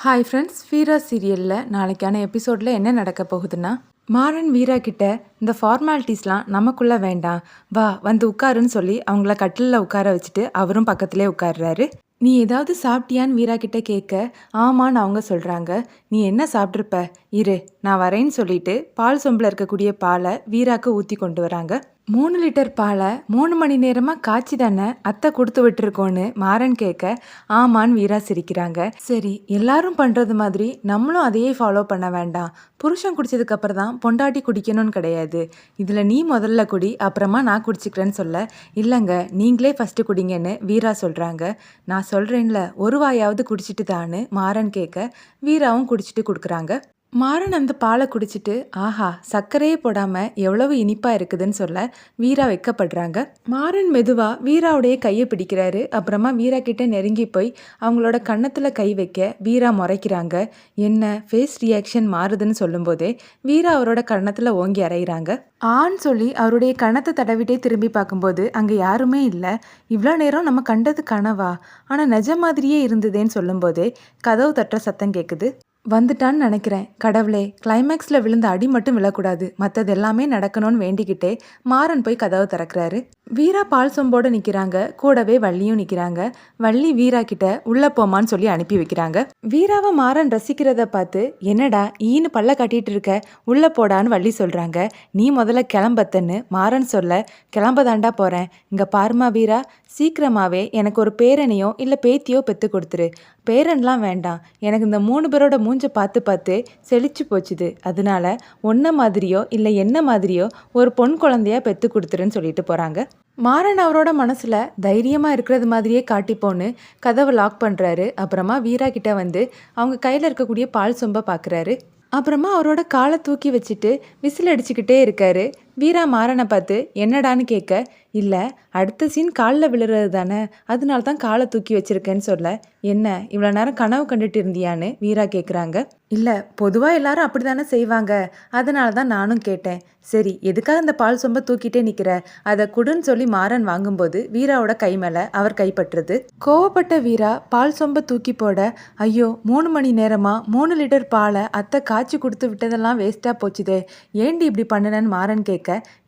Hi friends, வீரா சீரியலில் நாளைக்கான எபிசோடில் என்ன நடக்க போகுதுன்னா, மாறன் வீரா கிட்ட இந்த ஃபார்மாலிட்டிஸ்லாம் நமக்குள்ளே வேண்டாம், வா வந்து உட்காருன்னு சொல்லி அவங்கள கட்டிலில் உட்கார வச்சுட்டு அவரும் பக்கத்திலே உட்கார்றாரு. நீ ஏதாவது சாப்பிட்டியான்னு வீரா கிட்ட கேட்க, ஆமான்னு அவங்க சொல்கிறாங்க. நீ என்ன சாப்பிட்ருப்ப, இரு நான் வரேன்னு சொல்லிட்டு பால் சொம்பில் இருக்கக்கூடிய பாலை வீராக்கு ஊற்றி கொண்டு வராங்க. 3 லிட்டர் பாலை 3 மணி நேரமாக காய்ச்சி தானே அத்தை கொடுத்து விட்டுருக்கோன்னு மாறன் கேட்க, ஆமான்னு வீரா சிரிக்கிறாங்க. சரி, எல்லாரும் பண்ணுறது மாதிரி நம்மளும் அதையே ஃபாலோ பண்ண வேண்டாம். புருஷன் குடிச்சதுக்கு அப்புறம் தான் பொண்டாட்டி குடிக்கணும்னு கிடையாது. இதில் நீ முதல்ல குடி, அப்புறமா நான் குடிச்சிக்கிறேன்னு சொல்ல, இல்லைங்க நீங்களே ஃபஸ்ட்டு குடிங்கன்னு வீரா சொல்கிறாங்க. நான் சொல்கிறேன்ல ஒரு வாயாவது குடிச்சிட்டு தான்னு மாறன் கேட்க, வீராவும் குடிச்சிட்டு கொடுக்குறாங்க. மாறன் அந்த பாலை குடிச்சிட்டு, ஆஹா சர்க்கரையே போடாமல் எவ்வளவு இனிப்பாக இருக்குதுன்னு சொல்ல வீரா வெக்கப்படுறாங்க. மாறன் மெதுவாக வீராவுடைய கையை பிடிக்கிறாரு. அப்புறமா வீரா கிட்ட நெருங்கி போய் அவங்களோட கன்னத்தில் கை வைக்க வீரா முறைக்கிறாங்க. என்ன ஃபேஸ் ரியாக்ஷன் மாறுதுன்னு சொல்லும்போதே வீரா அவரோட கன்னத்தில் ஓங்கி அறையிறாங்க. ஆன்னு சொல்லி அவருடைய கன்னத்தை தடவிட்டே திரும்பி பார்க்கும்போது அங்கே யாருமே இல்லை. இவ்வளோ நேரம் நம்ம கண்டது கனவா, ஆனால் நிஜ மாதிரியே இருந்ததேன்னு சொல்லும்போதே கதவு தட்டுற சத்தம் கேட்குது. வந்துட்டான்னு நினைக்கிறேன். கடவுளே, கிளைமேக்ஸில் விழுந்த அடி மட்டும் விழக்கூடாது, மற்றது எல்லாமே நடக்கணும்னு வேண்டிக்கிட்டே மாறன் போய் கதவை திறக்கிறாரு. வீரா பால் சொம்போடு நிற்கிறாங்க. கூடவே வள்ளியும் நிற்கிறாங்க. வள்ளி வீரா கிட்ட உள்ளே போமான்னு சொல்லி அனுப்பி வைக்கிறாங்க. வீராவை மாறன் ரசிக்கிறத பார்த்து, என்னடா ஈன்னு பல்ல கட்டிட்டு இருக்க, உள்ளே போடான்னு வள்ளி சொல்கிறாங்க. நீ முதல்ல கிளம்பத்தன்னு மாறன் சொல்ல, கிளம்பதாண்டா போகிறேன். இங்கே பாருமா வீரா, சீக்கிரமாகவே எனக்கு ஒரு பேரனையோ இல்லை பேத்தியோ பெற்று கொடுத்துரு. பேரன்லாம் வேண்டாம், எனக்கு இந்த 3 பேரோட மூஞ்சை பார்த்து பார்த்து செழிச்சு போச்சுது. அதனால ஒன்றை மாதிரியோ இல்லை என்ன மாதிரியோ ஒரு பொன் குழந்தையா பெற்று கொடுத்துருன்னு சொல்லிட்டு போகிறாங்க. மாறன் அவரோட மனசில் தைரியமாக இருக்கிறது மாதிரியே காட்டிப்போன்னு கதவை லாக் பண்ணுறாரு. அப்புறமா வீரா கிட்ட வந்து அவங்க கையில் இருக்கக்கூடிய பால் சொம்பை பார்க்குறாரு. அப்புறமா அவரோட காலை தூக்கி வச்சுட்டு விசில் அடிச்சுக்கிட்டே இருக்காரு. வீரா மாறனை பார்த்து என்னடான்னு கேட்க, இல்லை அடுத்த சீன் காலில் விழுறது தானே, அதனால தான் காலை தூக்கி வச்சிருக்கேன்னு சொல்ல, என்ன இவ்வளோ நேரம் கனவு கண்டுட்டு இருந்தியான்னு வீரா கேட்குறாங்க. இல்லை, பொதுவாக எல்லாரும் அப்படி தானே செய்வாங்க, அதனால தான் நானும் கேட்டேன். சரி, எதுக்காக இந்த பால் சொம்பை தூக்கிட்டே நிற்கிற, அதை குடுன்னு சொல்லி மாறன் வாங்கும்போது வீராவோட கை மேலே அவர் கைப்பற்றுறது. கோவப்பட்ட வீரா பால் சொம்பை தூக்கி போட, ஐயோ 3 மணி நேரமாக 3 லிட்டர் பாலை அத்தை காய்ச்சி கொடுத்து விட்டதெல்லாம் வேஸ்ட்டாக போச்சுதே, ஏண்டி இப்படி பண்ணுனன்னு மாறன் கேட்க,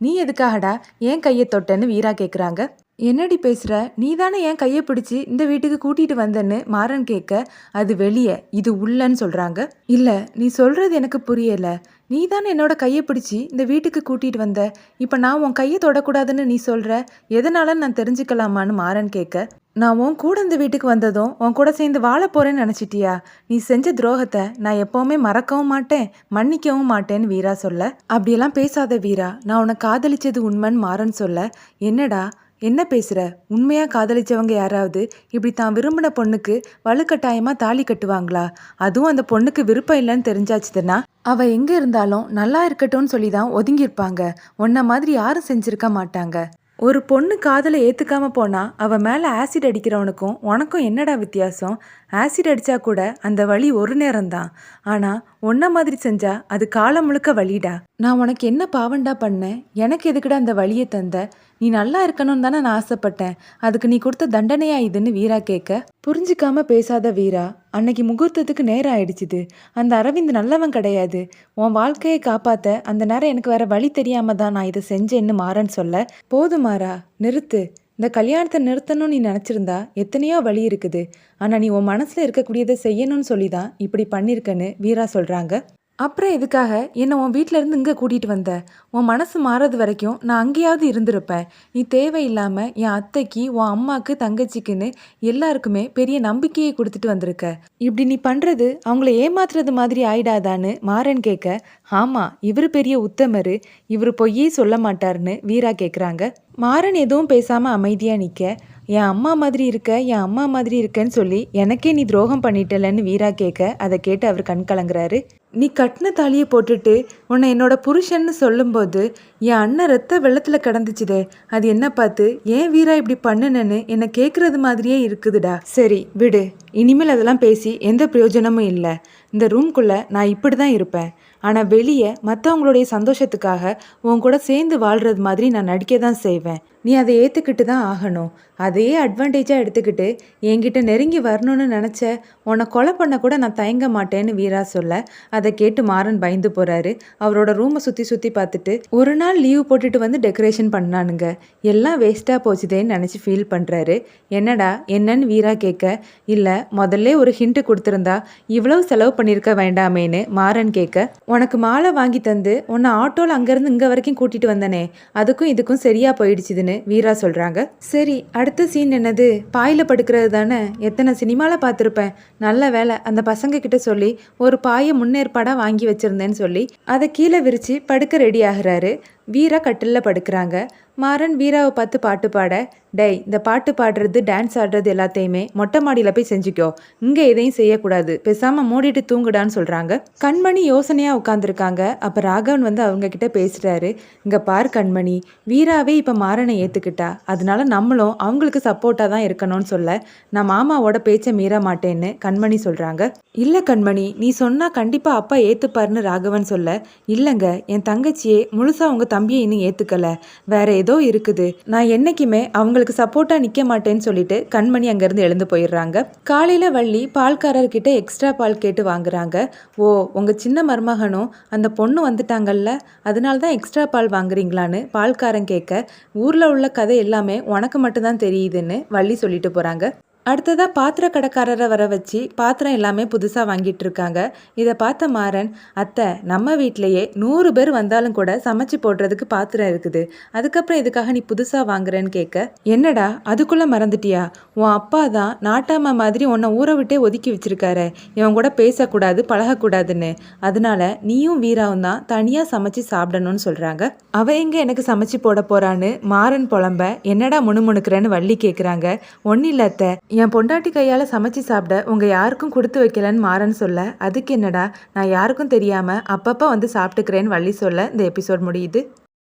நீ எதுக்காகடா ஏன் கையை தொட்டன்னு வீரா கேட்குறாங்க. என்னடி பேசுகிற, நீ தானே என் கையை பிடிச்சி இந்த வீட்டுக்கு கூட்டிகிட்டு வந்தேன்னு மாறன் கேட்க, அது வெளியே இது உள்ளன்னு சொல்கிறாங்க. இல்லை, நீ சொல்கிறது எனக்கு புரியலை. நீ தானே என்னோட கையை பிடிச்சி இந்த வீட்டுக்கு கூட்டிகிட்டு வந்த, இப்போ நான் உன் கையை தொடக்கூடாதுன்னு நீ சொல்கிற, எதனால நான் தெரிஞ்சுக்கலாமான்னு மாறன் கேட்க, நான் உன் கூட இந்த வீட்டுக்கு வந்ததும் உன் கூட சேர்ந்து வாழ போகிறேன்னு நினச்சிட்டியா? நீ செஞ்ச துரோகத்தை நான் எப்போவுமே மறக்கவும் மாட்டேன், மன்னிக்கவும் மாட்டேன்னு வீரா சொல்ல, அப்படியெல்லாம் பேசாத வீரா, நான் உன்னை காதலிச்சது உண்மைன்னு மாறன் சொல்ல, என்னடா என்ன பேசுகிற, உண்மையாக காதலிச்சவங்க யாராவது இப்படி தான் விரும்பின பொண்ணுக்கு வலுக்கட்டாயமாக தாலி கட்டுவாங்களா? அதுவும் அந்த பொண்ணுக்கு விருப்பம் இல்லைன்னு தெரிஞ்சாச்சுதுன்னா அவள் எங்கே இருந்தாலும் நல்லா இருக்கட்டும்னு சொல்லி தான் ஒதுங்கியிருப்பாங்க. உன்ன மாதிரி யாரும் செஞ்சுருக்க மாட்டாங்க. ஒரு பொண்ணு காதலை ஏற்றுக்காம போனால் அவள் மேலே ஆசிட் அடிக்கிறவனுக்கும் உனக்கும் என்னடா வித்தியாசம்? ஆசிட் அடித்தா கூட அந்த வலி ஒரு நேரம்தான், ஆனால் ஒன்றை மாதிரி செஞ்சா அது காலம் முழுக்க வலிடா. நான் உனக்கு என்ன பாவண்டா பண்ணேன், எனக்கு எதுக்குடா அந்த வலியை தந்த? நீ நல்லா இருக்கணும்னு தானே நான் ஆசைப்பட்டேன், அதுக்கு நீ கொடுத்த தண்டனையா இதுன்னு வீரா கேட்க, புரிஞ்சிக்காம பேசாத வீரா, அன்னைக்கு முகூர்த்தத்துக்கு நேரம் ஆயிடுச்சுது. அந்த அரவிந்த் நல்லவன் கிடையாது. உன் வாழ்க்கையை காப்பாற்ற அந்த நேரம் எனக்கு வேற வழி தெரியாம தான் நான் இதை செஞ்சேன்னு மாறன் சொல்ல, போதும் மாறா, நிறுத்து. இந்த கல்யாணத்தை நிறுத்தணும்னு நீ நினச்சிருந்தா எத்தனையோ வழி இருக்குது, ஆனால் நீ உன் மனசில் இருக்கக்கூடியதை செய்யணும்னு சொல்லி தான் இப்படி பண்ணியிருக்கன்னு வீரா சொல்கிறாங்க. அப்புறம் எதுக்காக என்னை உன் வீட்டிலேருந்து இங்கே கூட்டிகிட்டு வந்த? உன் மனசு மாறது வரைக்கும் நான் அங்கேயாவது இருந்திருப்பேன். நீ தேவையில்லாமல் என் அத்தைக்கு, உன் அம்மாவுக்கு, தங்கச்சிக்குன்னு எல்லாருக்குமே பெரிய நம்பிக்கையை கொடுத்துட்டு வந்திருக்க. இப்படி நீ பண்ணுறது அவங்கள ஏமாத்துறது மாதிரி ஆயிடாதான்னு மாறன் கேட்க, ஆமாம் இவர் பெரிய உத்தமர், இவர் பொய்யே சொல்ல மாட்டார்னு வீரா கேட்குறாங்க. மாறன் எதுவும் பேசாமல் அமைதியாக நிற்க, என் அம்மா மாதிரி இருக்க, என் அம்மா மாதிரி இருக்கன்னு சொல்லி எனக்கே நீ துரோகம் பண்ணிட்டலன்னு வீரா கேட்க, அதை கேட்டு அவர் கண் கலங்குறாரு. நீ கட்டின தாலியை போட்டுட்டு உன்னை என்னோட புருஷன்னு சொல்லும்போது என் அண்ணன் ரத்த வெள்ளத்தில் கிடந்துச்சுதே, அது என்ன பார்த்து ஏன் வீரா இப்படி பண்ணுனேன்னு என்னை கேட்குறது மாதிரியே இருக்குதுடா. சரி விடு, இனிமேல் அதெல்லாம் பேசி எந்த பிரயோஜனமும் இல்லை. இந்த ரூம்குள்ளே நான் இப்படி தான் இருப்பேன். ஆனால் வெளியே மற்றவங்களுடைய சந்தோஷத்துக்காக உன் கூட சேர்ந்து வாழ்கிறது மாதிரி நான் நடிக்க தான் செய்வேன். நீ அதை ஏற்றுக்கிட்டு தான் ஆகணும். அதையே அட்வான்டேஜாக எடுத்துக்கிட்டு என்கிட்ட நெருங்கி வரணும்னு நினச்ச உன்னை கொலை பண்ண கூட நான் தயங்க மாட்டேன்னு வீரா சொல்ல, அதை கேட்டு மாறன் பயந்து போகிறாரு. அவரோட ரூமை சுற்றி சுற்றி பார்த்துட்டு ஒரு நாள் லீவ் போட்டுட்டு வந்து டெக்கரேஷன் பண்ணானுங்க, எல்லாம் வேஸ்ட்டாக போச்சுதேன்னு நினச்சி ஃபீல் பண்ணுறாரு. என்னடா என்னன்னு வீரா கேட்க, இல்லை முதல்ல ஒரு ஹிண்ட்டு கொடுத்துருந்தா இவ்வளவு செலவு பண்ணியிருக்க வேண்டாமேன்னு மாறன் கேட்க, உனக்கு மாலை வாங்கி தந்து உன்னை ஆட்டோவில் அங்கேருந்து இங்கே வரைக்கும் கூட்டிகிட்டு வந்தனே, அதுக்கும் இதுக்கும் சரியாக போயிடுச்சுதுன்னு வீரா சொல்கிறாங்க. சரி அடுத்த சீன் என்னது, பாயில் படுக்கிறது தானே, எத்தனை சினிமாவில் பார்த்துருப்பேன். நல்ல வேலை அந்த பசங்க கிட்ட சொல்லி ஒரு பாயை முன்னேற்பாடாக வாங்கி வச்சுருந்தேன்னு சொல்லி அதை கீழே விரித்து படுக்க ரெடி ஆகுறாரு. வீரா கட்டிலில் படுக்கிறாங்க. மாறன் வீராவை பார்த்து பாட்டு பாட, டேய் இந்த பாட்டு பாடுறது டான்ஸ் ஆடுறது எல்லாத்தையுமே மொட்டை மாடியில் போய் செஞ்சுக்கோ, இங்கே எதையும் செய்யக்கூடாது, பேசாமல் மூடிட்டு தூங்குடான்னு சொல்கிறாங்க. கண்மணி யோசனையாக உட்காந்துருக்காங்க. அப்போ ராகவன் வந்து அவங்க கிட்ட பேசுகிறாரு. இங்கே பார் கண்மணி, வீராவே இப்போ மாறனை ஏற்றுக்கிட்டா, அதனால நம்மளும் அவங்களுக்கு சப்போர்ட்டாக தான் இருக்கணும்னு சொல்ல, நான் மாமாவோட பேச்சை மீற மாட்டேன்னு கண்மணி சொல்கிறாங்க. இல்லை கண்மணி, நீ சொன்னால் கண்டிப்பாக அப்பா ஏற்றுப்பாருன்னு ராகவன் சொல்ல, இல்லைங்க என் தங்கச்சியே முழுசாக உங்கள் தம்பியை இன்னும் ஏற்றுக்கலை, வேற ஏதோ இருக்குது, நான் என்னைக்குமே அவங்களுக்கு சப்போர்ட்டாக நிற்க மாட்டேன்னு சொல்லிட்டு கண்மணி அங்கேருந்து எழுந்து போயிடுறாங்க. காலையில் வள்ளி பால்காரர்கிட்ட எக்ஸ்ட்ரா பால் கேட்டு வாங்குறாங்க. ஓ உங்கள் சின்ன மருமகனும் அந்த பொண்ணு வந்துட்டாங்கல்ல, அதனால தான் எக்ஸ்ட்ரா பால் வாங்குறீங்களான்னு பால்காரன் கேட்க, ஊரில் உள்ள கதை எல்லாமே உனக்கு மட்டும்தான் தெரியுதுன்னு வள்ளி சொல்லிட்டு போகிறாங்க. அடுத்ததாக பாத்திர கடைக்காரரை வர வச்சு பாத்திரம் எல்லாமே புதுசாக வாங்கிட்டு இருக்காங்க. இதை பார்த்த மாறன், அத்தை நம்ம வீட்டிலையே 100 பேர் வந்தாலும் கூட சமைச்சு போடுறதுக்கு பாத்திரம் இருக்குது, அதுக்கப்புறம் இதுக்காக நீ புதுசாக வாங்குறேன்னு கேட்க, என்னடா அதுக்குள்ளே மறந்துட்டியா, உன் அப்பா தான் நாட்டாமா மாதிரி உன்னை ஊரை விட்டே ஒதுக்கி வச்சிருக்காரு, இவன் கூட பேசக்கூடாது பழகக்கூடாதுன்னு, அதனால நீயும் வீராவும் தான் தனியாக சமைச்சு சாப்பிடணும்னு சொல்கிறாங்க. அவ எங்கே எனக்கு சமைச்சு போட போறான்னு மாறன் புலம்ப, என்னடா முணுமுணுக்கிறேன்னு வள்ளி கேட்குறாங்க. ஒன்றும் இல்லை அத்தை, என் பொண்டாட்டி கையால் சமைச்சு சாப்பிட உங்கள் யாருக்கும் கொடுத்து வைக்கலன்னு மாறன் சொல்ல, அதுக்கு என்னடா நான் யாருக்கும் தெரியாமல் அப்பப்போ வந்து சாப்பிட்டுக்கிறேன்னு வள்ளி சொல்ல இந்த எபிசோட் முடியுது.